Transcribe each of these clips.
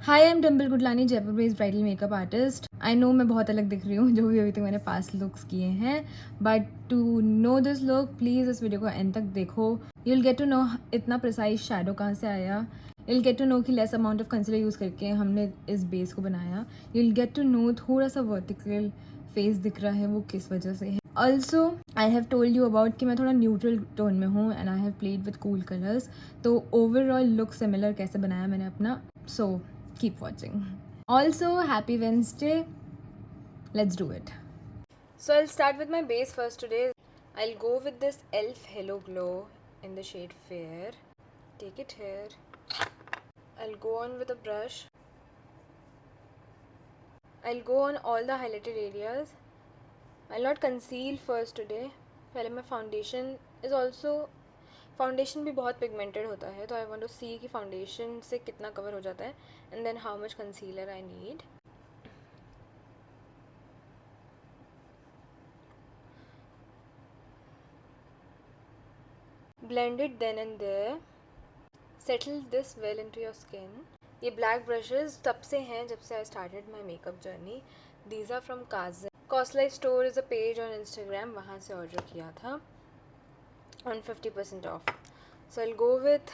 High I am Dimple Gudlani, Jaipur based bridal makeup artist. I know मैं बहुत अलग दिख रही हूँ जो भी अभी तक मैंने पास्ट लुक्स किए हैं, but to know this look please इस वीडियो को एंड तक देखो। You will get to know इतना प्रिसाइज शैडो कहाँ से आया। You will get to know कि less amount of concealer use करके हमने इस बेस को बनाया। You will get to know थोड़ा सा वर्टिकल फेस दिख रहा है वो किस वजह से है। Also I have told you about कि मैं थोड़ा न्यूट्रल टोन में हूँ and I have played with cool colours, तो ओवरऑल लुक सिमिलर कैसे बनाया मैंने अपना। सो keep watching. Also, happy Wednesday. Let's do it. So I'll start with my base first today. I'll go with this e.l.f. Hello Glow in the shade Fair. Take it here. I'll go on with a brush. I'll go on all the highlighted areas. I'll not conceal first today. पहले मैं foundation is also foundation भी बहुत pigmented होता है, तो आई want to सी कि foundation से कितना कवर हो जाता है and then how much concealer I need. Blend it then and there. Settle this well into your skin. ये ब्लैक ब्रशेज तब से हैं जब से I started my makeup journey. These are from काजन. Costlight store is a page on Instagram, वहाँ से order किया था on 50% off. So I'll go with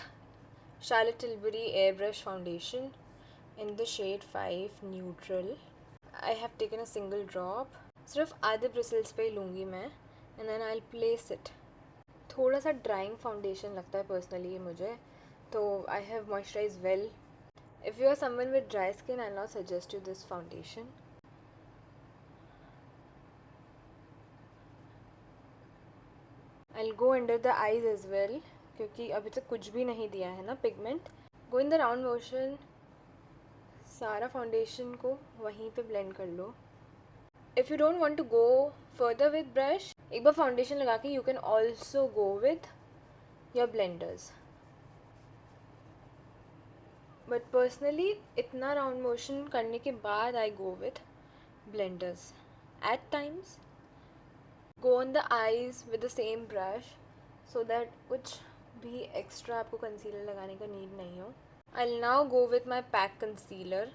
Charlotte Tilbury Airbrush Foundation in the shade 5 Neutral. I have taken a single drop. सिर्फ आधे bristles पे ही लूँगी मैं and then I'll place it. थोड़ा सा ड्राइंग फाउंडेशन लगता है पर्सनली ये मुझे, तो I have moisturized well. If you are someone with dry skin, I'll not suggest you this foundation. I'll go under the eyes as well, क्योंकि अभी तक कुछ भी नहीं दिया है ना pigment. Go in the round motion. सारा फाउंडेशन को वहीं पे ब्लेंड कर लो. If you don't want to go further with brush, एक बार फाउंडेशन लगा के you can also go with your blenders. But personally इतना राउंड मोशन करने के बाद I go with blenders. At times go on the eyes with the same brush so that कुछ भी एक्स्ट्रा आपको कंसीलर लगाने का नीड नहीं हो. I now go with my pack concealer.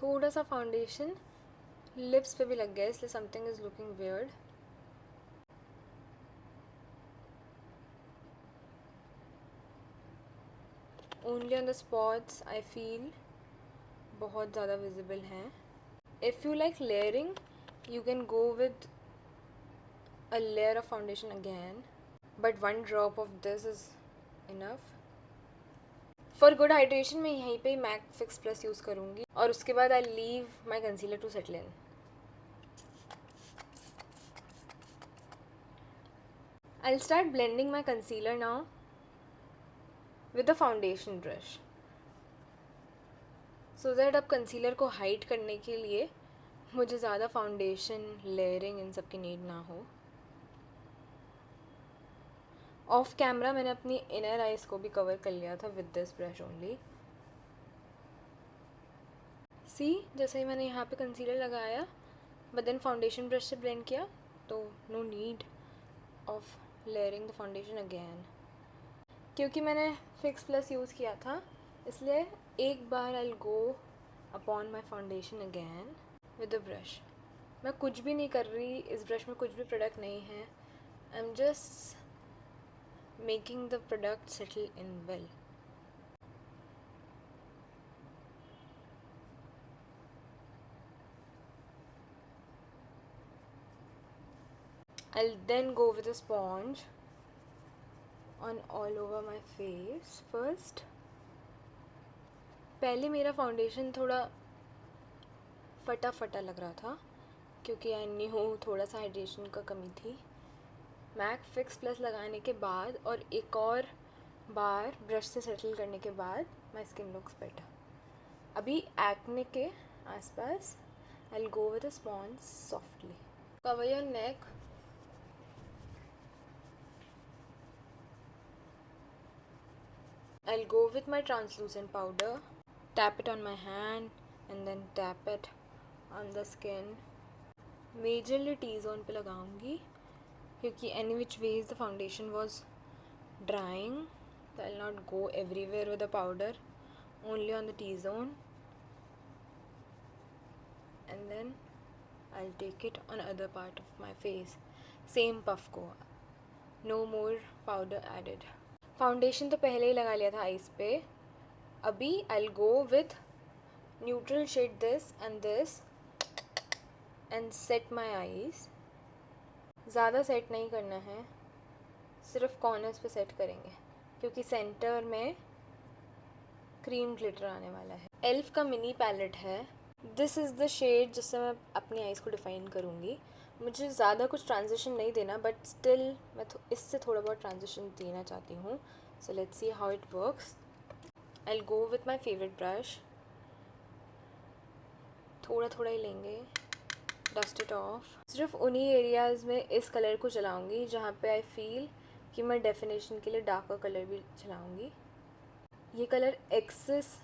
थोड़ा सा फाउंडेशन लिप्स पे भी लग गया, इसलिए something is looking weird. Only on the spots I feel बहुत ज़्यादा विजिबल हैं. If you like layering you can go with a layer of foundation again, but one drop of this is enough. For good hydration मैं यहीं पे Mac fix plus use करूँगी और उसके बाद I leave my concealer to settle in. I'll start blending my concealer now with the foundation brush so that अब concealer को hide करने के लिए मुझे ज़्यादा फाउंडेशन लेयरिंग इन सब की नीड ना हो. ऑफ कैमरा मैंने अपनी इनर आइज़ को भी कवर कर लिया था with this brush only. See जैसे ही मैंने यहाँ पे कंसीलर लगाया बट देन फाउंडेशन ब्रश से ब्लेंड किया, तो no need of layering the foundation again. क्योंकि मैंने फिक्स प्लस यूज़ किया था इसलिए एक बार I go upon my foundation again with a brush. मैं कुछ भी नहीं कर रही, इस ब्रश में कुछ भी प्रोडक्ट नहीं है. I am just making the product settle in well. I'll then go with a sponge on all over my face first. पहले मेरा फाउंडेशन थोड़ा फटा फटा लग रहा था क्योंकि आई न्यू थोड़ा सा हाइड्रेशन का कमी थी. मैक फिक्स प्लस लगाने के बाद और एक और बार ब्रश से सेटल करने के बाद माई स्किन लुक्स बेटर. अभी एक्ने के आसपास I go with a sponge softly. Cover your neck. I'll go with my translucent powder, tap it on my hand and then tap it on the skin. Majorly T-zone पे लगाऊंगी क्योंकि any which ways the foundation was drying So I'll not go everywhere with the powder, only on the T-zone. And then I'll take it on other part of my face. Same puff को, no more powder added. Foundation तो पहले ही लगा लिया था eyes पे. अभी I'll go with neutral shade this and set my eyes. ज़्यादा set नहीं करना है, सिर्फ कॉर्नर्स पे सेट करेंगे क्योंकि सेंटर में क्रीम ग्लिटर आने वाला है. एल्फ का मिनी पैलेट है. दिस इज़ द शेड जिससे मैं अपनी आइज़ को डिफ़ाइन करूँगी. मुझे ज़्यादा कुछ ट्रांजिशन नहीं देना, बट स्टिल मैं इससे थोड़ा बहुत ट्रांजिशन देना चाहती हूँ. So let's see how it works. I will go with my favourite brush. थोड़ा थोड़ा ही लेंगे, डस्ट इट ऑफ. सिर्फ उन्हीं एरियाज़ में इस कलर को चलाऊँगी जहाँ पे आई फील कि मैं डेफिनेशन के लिए डार्कर कलर भी चलाऊँगी. ये कलर एक्सेस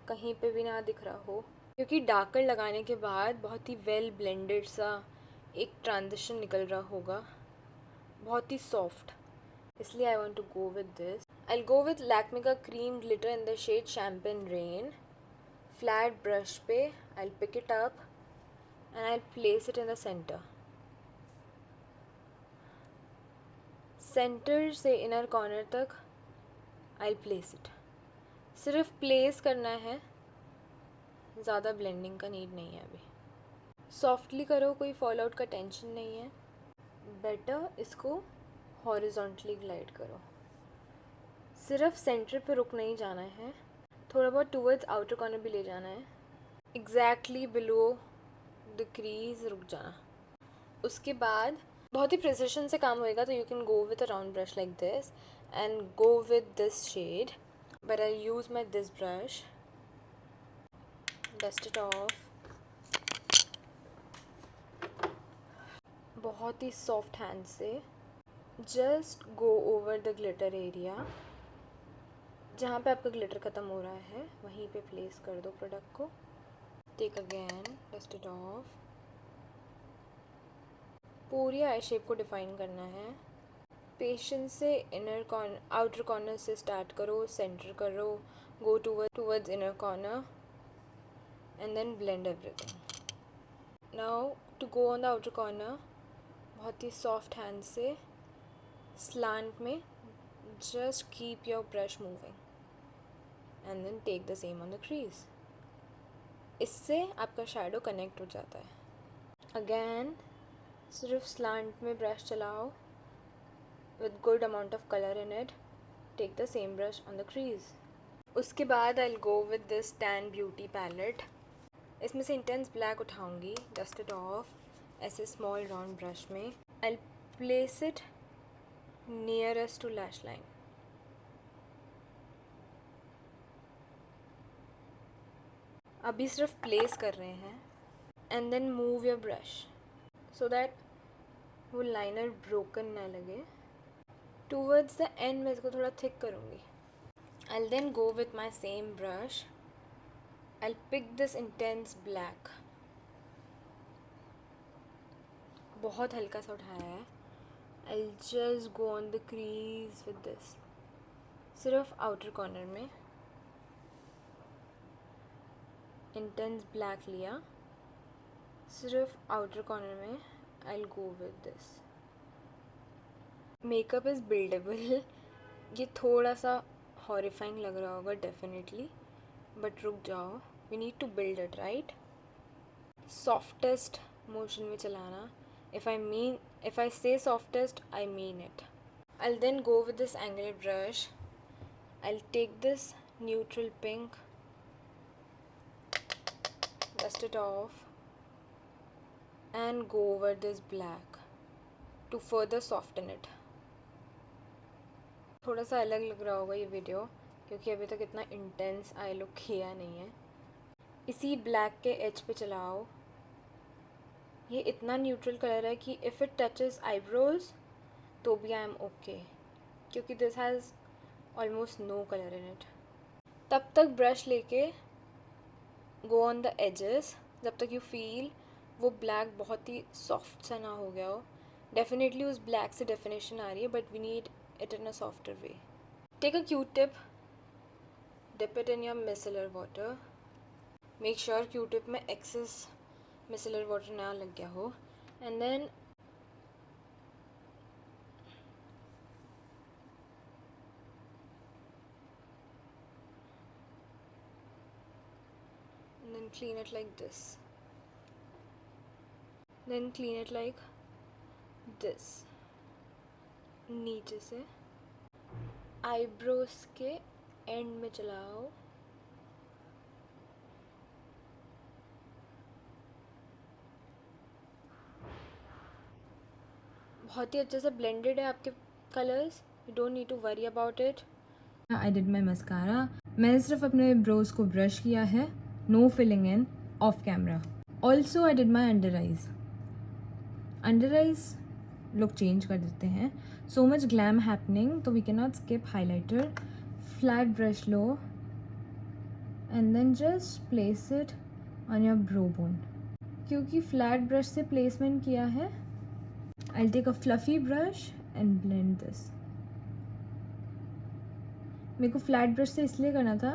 कहीं पे भी ना दिख रहा हो, क्योंकि डार्कर लगाने के बाद बहुत ही वेल ब्लेंडेड सा एक ट्रांजिशन निकल रहा होगा, बहुत ही सॉफ्ट. इसलिए I want to go with this. I will go with Lakme का cream glitter in the shade champagne rain. Flat brush पे I will pick it up and I'll place it in the center. Centre से inner corner तक I'll place it. सिर्फ place करना है, ज़्यादा blending का need नहीं है. अभी सॉफ्टली करो, कोई फॉल आउट का टेंशन नहीं है. बेटर इसको हॉरिजॉन्टली ग्लाइड करो. सिर्फ सेंटर पे रुक नहीं जाना है, थोड़ा बहुत टूवर्ड्स आउटर कॉर्नर भी ले जाना है. एग्जैक्टली बिलो द क्रीज रुक जाना. उसके बाद बहुत ही प्रिसिशन से काम होएगा, तो you can go with a round brush like this and go with this shade. But I use my this brush, dust it off. बहुत ही सॉफ्ट हैंड से just go over the glitter area. जहाँ पे आपका glitter ख़त्म हो रहा है वहीं पे प्लेस कर दो प्रोडक्ट को. Take again, dust it off. पूरी आई शेप को डिफ़ाइन करना है. पेशेंस से इनर कॉर्नर आउटर कॉर्नर से स्टार्ट करो, सेंटर करो, go towards inner corner and then blend everything. Now to go on the outer corner, बहुत ही सॉफ्ट हैंड से स्लांट में just keep your brush moving and then take the same on the crease. इससे आपका shadow connect हो जाता है. Again सिर्फ स्लांट में ब्रश चलाओ with good amount of colour in it. Take the same brush on the crease. उसके बाद I will go with this tan beauty palette. इसमें से इंटेंस ब्लैक उठाऊंगी, डस्ट इट ऑफ. ऐसे स्मॉल राउंड ब्रश में I will place it nearest to lash line. अभी सिर्फ place कर रहे हैं and then move your brush so that वो लाइनर ब्रोकन ना लगे. टूवर्ड्स द एंड मैं इसको थोड़ा थिक करूँगी. I will then go with my same brush. I will pick this intense black. बहुत हल्का सा उठाया है. I will just go on the crease with this. सिर्फ आउटर कॉर्नर में इंटेंस ब्लैक लिया, सिर्फ आउटर कॉर्नर में I will go with this. Makeup is buildable. ये थोड़ा सा हॉरिफाइंग लग रहा होगा डेफिनेटली, बट रुक जाओ, we need to build it right. Softest motion में चलाना. If I say softest I mean it. I will then go with this angular brush. I will take this neutral pink, dust it off and go over this black to further soften it. थोड़ा सा अलग लग रहा होगा ये video क्योंकि अभी तक इतना इंटेंस आई लुक किया नहीं है. इसी ब्लैक के एज पे चलाओ. ये इतना न्यूट्रल कलर है कि इफ़ इट टचेस आईब्रोज तो भी आई एम ओके, क्योंकि this has almost no colour in it. तब तक ब्रश लेके गो ऑन द एजेस जब तक यू फील वो ब्लैक बहुत ही सॉफ्ट सा ना हो गया हो. डेफिनेटली उस ब्लैक से डेफिनेशन आ रही है, but we need it in a softer way. Take a Q-tip, dip it in your micellar water. Make sure Q-tip में excess micellar water ना लग गया हो. And then clean it like this. Then clean it like this. नीचे से eyebrows के and में चलाओ. बहुत ही अच्छे से ब्लेंडेड है आपके colours. You don't need to worry about it. I did my mascara. मैंने सिर्फ अपने ब्रोज को ब्रश किया है. No filling in, off camera. Also I did my under eyes. Under eyes look change कर देते हैं. सो मच ग्लैम हैपनिंग, तो we can not skip highlighter. Flat brush लो and then just place it on your brow bone. क्योंकि flat brush से placement किया है, I'll take a fluffy brush and blend this. मेरे को flat brush से इसलिए करना था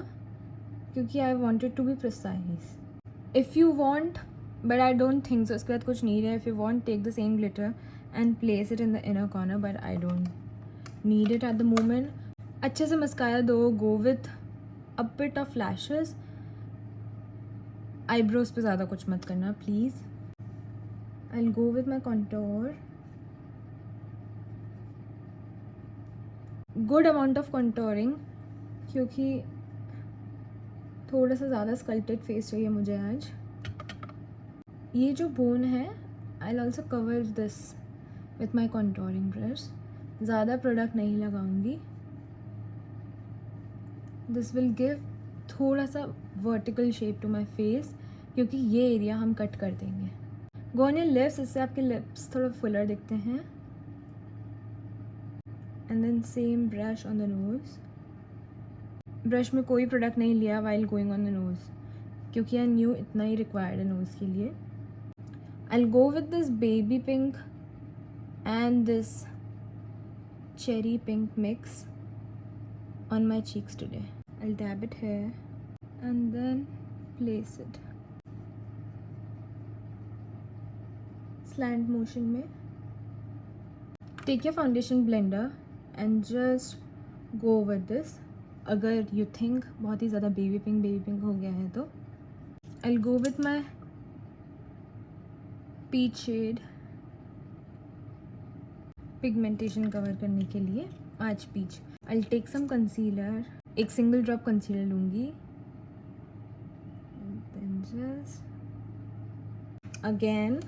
क्योंकि I wanted to be precise. If you want, but I don't think so, इसके बाद कुछ नहीं है. If you want, take the same glitter and place it in the inner corner, but I don't need it at the moment. अच्छे से mascara दो. Go with a bit of lashes. Eyebrows पे ज़्यादा कुछ मत करना please. I'll go with my contour. Good amount of contouring, क्योंकि थोड़ा सा ज़्यादा स्कल्प्टेड फेस चाहिए मुझे आज. ये जो बोन है, I will also cover this with my contouring brush. ज़्यादा प्रोडक्ट नहीं लगाऊंगी. दिस विल गिव थोड़ा सा vertical shape to my face, क्योंकि ये एरिया हम कट कर देंगे. गो ऑन योर लिप्स, इससे आपके लिप्स थोड़ा फुलर दिखते हैं. And then same brush on the nose. Brush में कोई प्रोडक्ट नहीं लिया while going on the nose, क्योंकि आई न्यू इतना ही रिक्वायर्ड है नोज़ के लिए. I will go with this baby pink and this cherry pink mix on my cheeks today. I will dab it here and then place it slant motion में. Take your foundation blender and just go with this. अगर you think बहुत ही ज़्यादा baby pink हो गया है तो I will go with my peach shade pigmentation cover करने के लिए. आज peach. I will take some concealer. एक सिंगल ड्रॉप कंसीलर लूँगी. देन जस्ट अगेन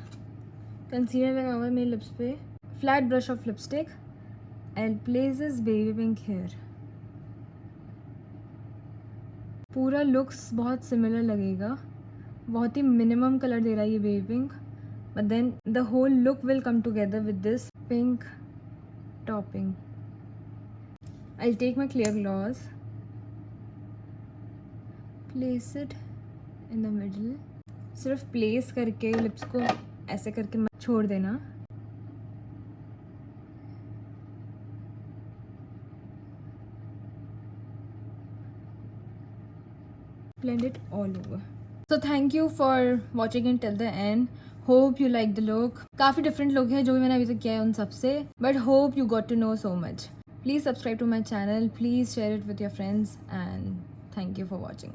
कंसीलर लगा हुआ है मेरे लिप्स पे. Flat brush of lipstick and place this baby pink here. पूरा लुक्स बहुत सिमिलर लगेगा. बहुत ही मिनिमम कलर दे रहा है ये baby pink, but then the whole look will come together with this pink topping. I take my clear gloss, place it in the middle. सिर्फ प्लेस करके लिप्स को ऐसे करके मत छोड़ देना. Blend it all over. So thank you for watching it till the end. Hope you like the look. काफ़ी different look है जो भी मैंने अभी तक किया है उन सब से. But hope you got to know so much. Please subscribe to my channel. Please share it with your friends and thank you for watching.